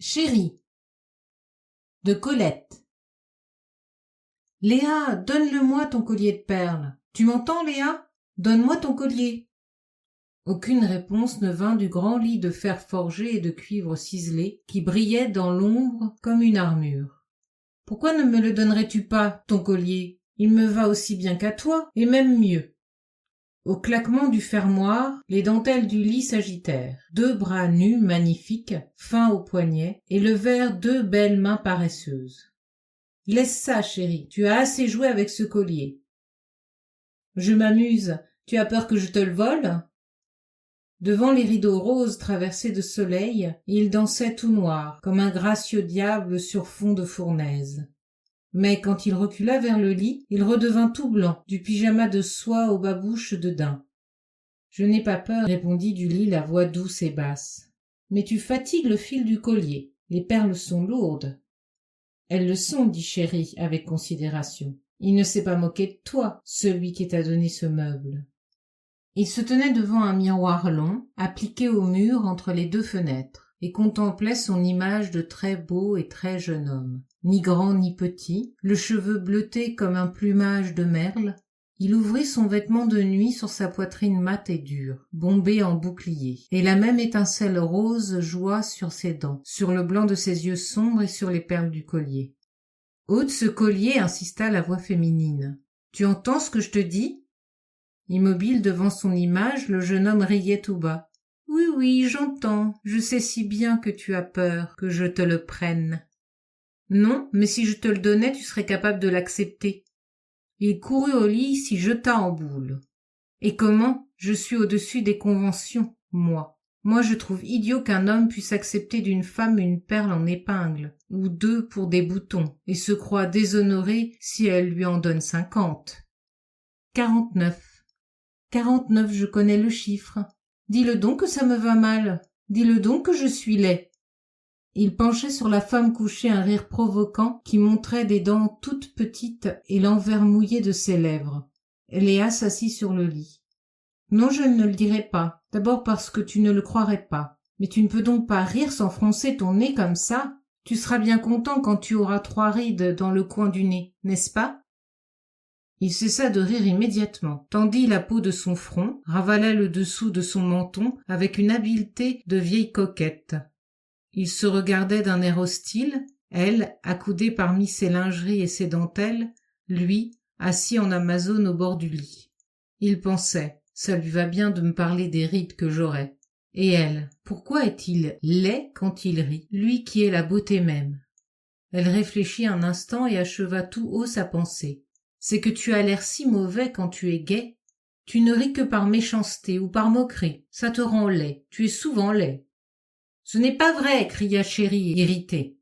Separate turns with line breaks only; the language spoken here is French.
Chérie, de Colette. Léa, donne-le-moi ton collier de perles. Tu m'entends, Léa? Donne-moi ton collier. Aucune réponse ne vint du grand lit de fer forgé et de cuivre ciselé qui brillait dans l'ombre comme une armure. Pourquoi ne me le donnerais-tu pas, ton collier? Il me va aussi bien qu'à toi, et même mieux. Au claquement du fermoir, les dentelles du lit s'agitèrent. 2 bras nus, magnifiques, fins aux poignets, élevèrent 2 belles mains paresseuses. « Laisse ça, chérie, tu as assez joué avec ce collier. »« Je m'amuse, tu as peur que je te le vole ?» Devant les rideaux roses traversés de soleil, il dansait tout noir, comme un gracieux diable sur fond de fournaise. Mais quand il recula vers le lit, il redevint tout blanc, du pyjama de soie aux babouches de daim. « Je n'ai pas peur, répondit du lit la voix douce et basse. Mais tu fatigues le fil du collier, les perles sont lourdes. Elles le sont, dit Chéri avec considération. Il ne s'est pas moqué de toi, celui qui t'a donné ce meuble. Il se tenait devant un miroir long, appliqué au mur entre les 2 fenêtres, et contemplait son image de très beau et très jeune homme. Ni grand ni petit, le cheveu bleuté comme un plumage de merle, il ouvrit son vêtement de nuit sur sa poitrine mate et dure, bombée en bouclier, et la même étincelle rose joua sur ses dents, sur le blanc de ses yeux sombres et sur les perles du collier. « Ôte ce collier, insista la voix féminine. Tu entends ce que je te dis ?» Immobile devant son image, le jeune homme riait tout bas. « Oui, oui, j'entends, je sais si bien que tu as peur que je te le prenne. » « Non, mais si je te le donnais, tu serais capable de l'accepter. » Il courut au lit, s'y jeta en boule. « Et comment? Je suis au-dessus des conventions, moi. Moi, je trouve idiot qu'un homme puisse accepter d'une femme une perle en épingle, ou 2 pour des boutons, et se croit déshonoré si elle lui en donne 50. 49. 49, je connais le chiffre. Dis-le donc que ça me va mal. Dis-le donc que je suis laid. » Il penchait sur la femme couchée un rire provoquant qui montrait des dents toutes petites et l'envers mouillé de ses lèvres. Léa s'assit sur le lit. « Non, je ne le dirai pas, d'abord parce que tu ne le croirais pas. Mais tu ne peux donc pas rire sans froncer ton nez comme ça. Tu seras bien content quand tu auras 3 rides dans le coin du nez, n'est-ce pas ?» Il cessa de rire immédiatement, tendit la peau de son front, ravala le dessous de son menton avec une habileté de vieille coquette. Ils se regardaient d'un air hostile, elle, accoudée parmi ses lingeries et ses dentelles, lui, assis en amazone au bord du lit. Il pensait, ça lui va bien de me parler des rides que j'aurais. Et elle, pourquoi est-il laid quand il rit, lui qui est la beauté même? Elle réfléchit un instant et acheva tout haut sa pensée. C'est que tu as l'air si mauvais quand tu es gai. Tu ne ris que par méchanceté ou par moquerie, ça te rend laid, tu es souvent laid. « Ce n'est pas vrai !» cria Chéri, irrité.